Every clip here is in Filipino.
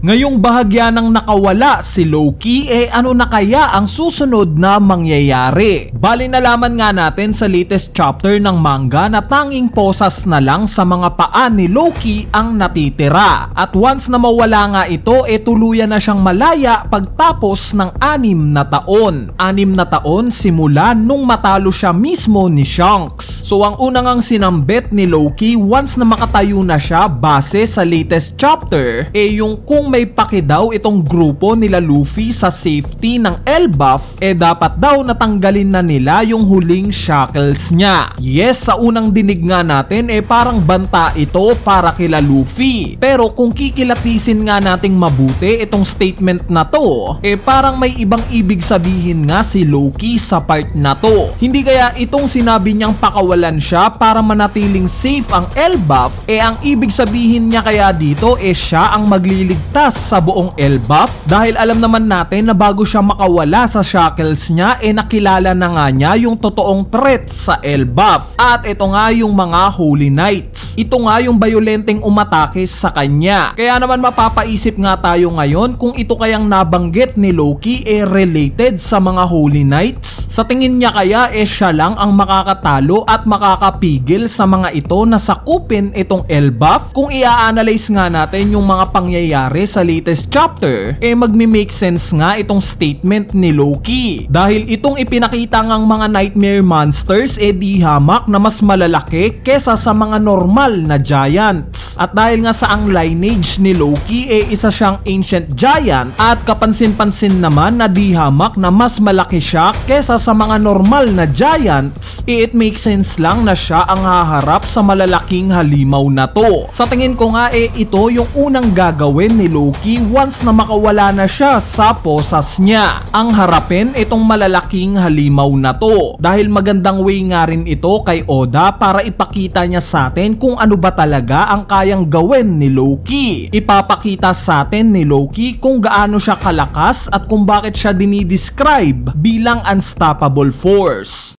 Ngayong bahagya ng nakawala si Loki, ano na kaya ang susunod na mangyayari? Bali nalaman nga natin sa latest chapter ng manga na tanging posas na lang sa mga paa ni Loki ang natitira. At once na mawala nga ito, tuluyan na siyang malaya pagtapos ng 6 na taon. 6 na taon simula nung matalo siya mismo ni Shanks. So ang unang ang sinambit ni Loki once na makatayo na siya base sa latest chapter, yung kung may paki daw itong grupo nila Luffy sa safety ng Elbaf, dapat daw natanggalin na nila yung huling shackles niya. Yes, sa unang dinig nga natin, parang banta ito para kila Luffy. Pero kung kikilatisin nga nating mabuti itong statement na to, parang may ibang ibig sabihin nga si Loki sa part na to. Hindi kaya itong sinabi niyang pakawalan siya para manatiling safe ang Elbaf, ang ibig sabihin niya kaya dito, siya ang magliligtas sa buong Elbaf? Dahil alam naman natin na bago siya makawala sa shackles niya, nakilala na nga niya yung totoong threat sa Elbaf. At ito nga yung mga Holy Knights. Ito nga yung violenteng umatake sa kanya. Kaya naman mapapaisip nga tayo ngayon kung ito kayang nabanggit ni Loki related sa mga Holy Knights. Sa tingin niya kaya siya lang ang makakatalo at makakapigil sa mga ito na sakupin itong Elbaf? Kung i-analyze nga natin yung mga pangyayari sa latest chapter, magmi-make sense nga itong statement ni Loki. Dahil itong ipinakita ngang mga nightmare monsters di hamak na mas malalaki kesa sa mga normal na giants. At dahil nga sa ang lineage ni Loki, isa siyang ancient giant at kapansin-pansin naman na di hamak na mas malaki siya kesa sa mga normal na giants, it makes sense lang na siya ang haharap sa malalaking halimaw na to. Sa tingin ko nga ito yung unang gagawin ni Loki once na makawala na siya sa posas niya. Ang harapin itong malalaking halimaw na to. Dahil magandang way nga rin ito kay Oda para ipakita niya sa atin kung ano ba talaga ang kayang gawin ni Loki. Ipapakita sa atin ni Loki kung gaano siya kalakas at kung bakit siya dinidescribe bilang unstoppable force.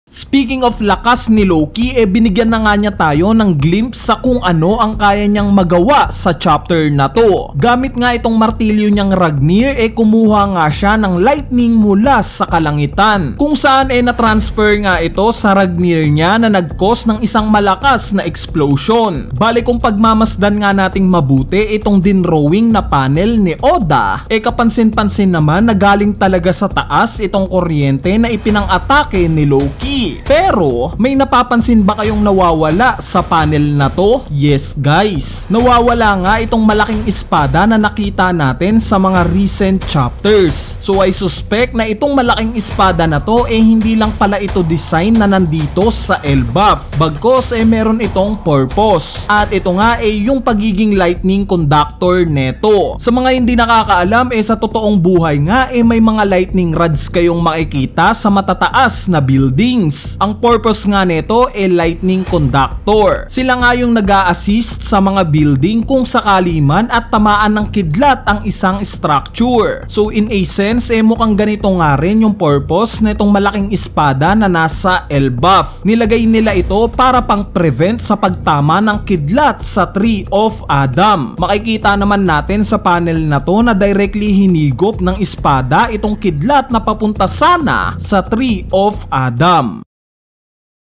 Speaking of lakas ni Loki, binigyan na nga niya tayo ng glimpse sa kung ano ang kaya niyang magawa sa chapter na to. Gamit nga itong martilyo niyang Ragnir, kumuha nga siya ng lightning mula sa kalangitan. Kung saan na-transfer nga ito sa Ragnir niya na nag-cause ng isang malakas na explosion. Bale kung pagmamasdan nga nating mabuti itong dinrowing na panel ni Oda, kapansin-pansin naman na galing talaga sa taas itong kuryente na ipinang-atake ni Loki. Pero may napapansin ba kayong nawawala sa panel na to? Yes guys, nawawala nga itong malaking espada na nakita natin sa mga recent chapters. So I suspect na itong malaking espada na to hindi lang pala ito design na nandito sa Elbaf, bagkos meron itong purpose. At ito nga yung pagiging lightning conductor neto. Sa mga hindi nakakaalam, sa totoong buhay nga may mga lightning rods kayong makikita sa matataas na building. Ang purpose nga nito lightning conductor. Sila nga yung nag-a-assist sa mga building kung sakali man at tamaan ng kidlat ang isang structure. So in a sense, mukhang ganito nga rin yung purpose na itong malaking espada na nasa Elbaf. Nilagay nila ito para pang prevent sa pagtama ng kidlat sa Tree of Adam. Makikita naman natin sa panel na to na directly hinigop ng espada itong kidlat na papunta sana sa Tree of Adam.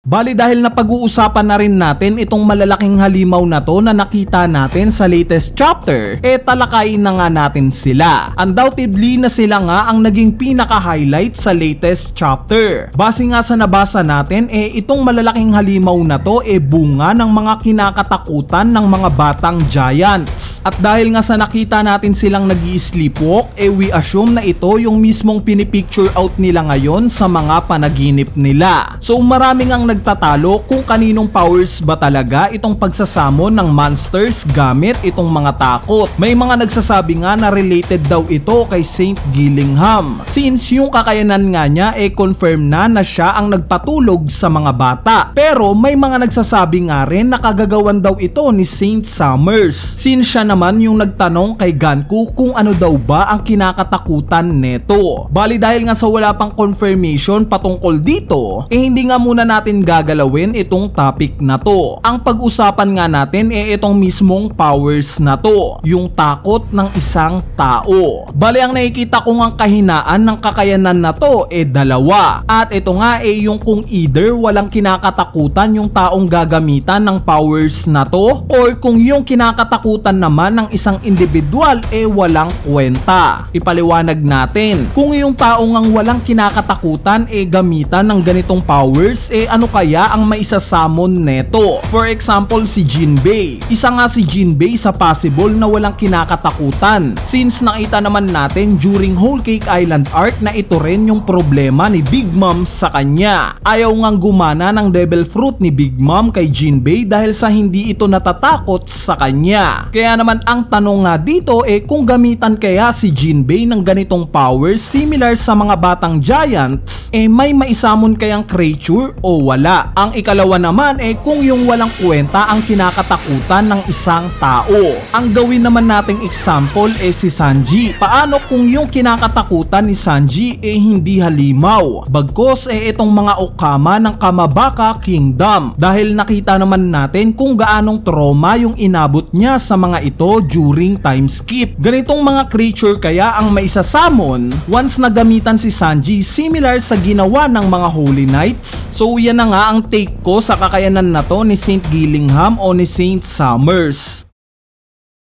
Bali dahil napag-uusapan na rin natin itong malalaking halimaw na to na nakita natin sa latest chapter, talakayin na nga natin sila. Undoubtedly na sila nga ang naging pinaka-highlight sa latest chapter. Base nga sa nabasa natin, itong malalaking halimaw na to bunga ng mga kinakatakutan ng mga batang giants. At dahil nga sa nakita natin silang nag-i-sleepwalk, we assume na ito yung mismong pinipicture out nila ngayon sa mga panaginip nila. So maraming ang nagtatalo kung kaninong powers ba talaga itong pagsasamon ng monsters gamit itong mga takot. May mga nagsasabi nga na related daw ito kay Saint Gillingham, since yung kakayanan nga niya confirm na siya ang nagpatulog sa mga bata. Pero may mga nagsasabi nga rin na kagagawan daw ito ni Saint Summers, since siya naman yung nagtanong kay Ganku kung ano daw ba ang kinakatakutan neto. Bali dahil nga sa wala pang confirmation patungkol dito, hindi nga muna natin natin gagalawin itong topic na to. Ang pag-usapan nga natin itong mismong powers na to, yung takot ng isang tao. Bali ang nakikita kong ang kahinaan ng kakayanan na to dalawa. At ito nga yung kung either walang kinakatakutan yung taong gagamitan ng powers na to, or kung yung kinakatakutan naman ng isang individual walang kwenta. Ipaliwanag natin, kung yung taong ang walang kinakatakutan gamitan ng ganitong powers, ano kaya ang maisasamon neto? For example, si Jinbei. Isa nga si Jinbei sa possible na walang kinakatakutan, since nakita naman natin during Whole Cake Island arc na ito rin yung problema ni Big Mom sa kanya. Ayaw ngang gumana ng Devil Fruit ni Big Mom kay Jinbei dahil sa hindi ito natatakot sa kanya. Kaya naman ang tanong nga dito kung gamitan kaya si Jinbei ng ganitong powers similar sa mga batang giants, may maisamon kayang creature o wala. Ang ikalawa naman kung yung walang kwenta ang kinakatakutan ng isang tao. Ang gawin naman nating example si Sanji. Paano kung yung kinakatakutan ni Sanji hindi halimaw, bagkos itong mga Okama ng Kamabaka Kingdom, dahil nakita naman natin kung gaanong trauma yung inabot niya sa mga ito during time skip. Ganitong mga creature kaya ang maisasamon once na gamitan si Sanji similar sa ginawa ng mga Holy Knights. So yan na nga ang take ko sa kakayanan na to ni Saint Gillingham o ni Saint Summers.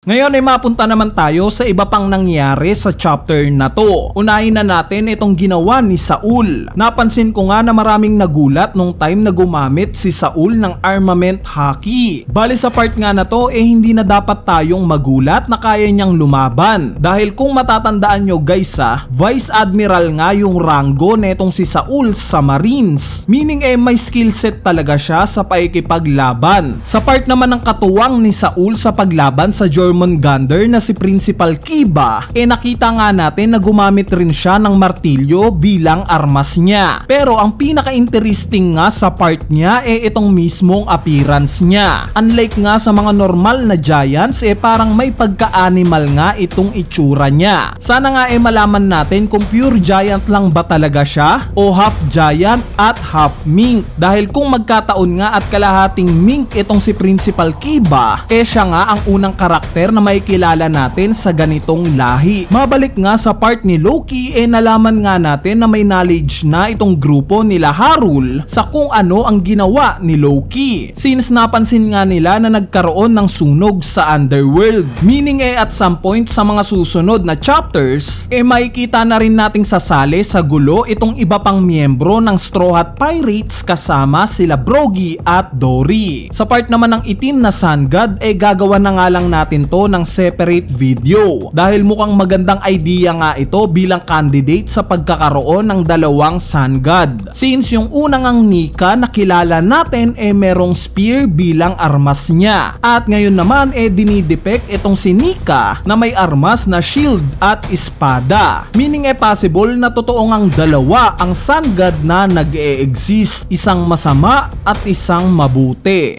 Ngayon mapunta naman tayo sa iba pang nangyari sa chapter na to. Unahin na natin itong ginawa ni Saul. Napansin ko nga na maraming nagulat nung time na gumamit si Saul ng armament haki. Bali sa part nga na to hindi na dapat tayong magulat na kaya niyang lumaban. Dahil kung matatandaan nyo guys Vice Admiral nga yung ranggo netong si Saul sa Marines. Meaning may skill set talaga siya sa paikipaglaban. Sa part naman ng katuwang ni Saul sa paglaban sa Jormungandr na si Principal Kiba, nakita nga natin na gumamit rin siya ng martilyo bilang armas niya. Pero ang pinaka-interesting nga sa part niya itong mismong appearance niya. Unlike nga sa mga normal na giants, parang may pagka-animal nga itong itsura niya. Sana nga malaman natin kung pure giant lang ba talaga siya o half giant at half mink. Dahil kung magkataon nga at kalahating mink itong si Principal Kiba, siya nga ang unang karakter na may kilala natin sa ganitong lahi. Mabalik nga sa part ni Loki, nalaman nga natin na may knowledge na itong grupo nila Harul sa kung ano ang ginawa ni Loki. Since napansin nga nila na nagkaroon ng sunog sa underworld. Meaning at some point sa mga susunod na chapters, makikita na rin nating sasali sa gulo itong iba pang miyembro ng Straw Hat Pirates kasama sila Brogy at Dory. Sa part naman ng itim na Sun God, gagawa na nga lang natin to ng separate video dahil mukhang magandang idea nga ito bilang candidate sa pagkakaroon ng dalawang Sun God. Since yung unang ang Nika na kilala natin merong spear bilang armas niya, at ngayon naman dinidepect itong si Nika na may armas na shield at espada. Meaning possible na totoo ngang dalawa ang Sun God na nag-e-exist, isang masama at isang mabuti.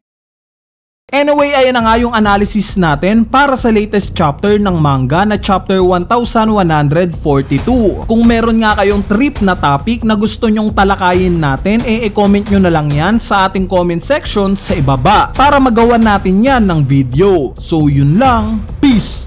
Anyway, ayan na nga yung analysis natin para sa latest chapter ng manga na chapter 1142. Kung meron nga kayong trip na topic na gusto nyong talakayin natin, i-comment nyo na lang yan sa ating comment section sa ibaba para magawa natin yan ng video. So yun lang, peace!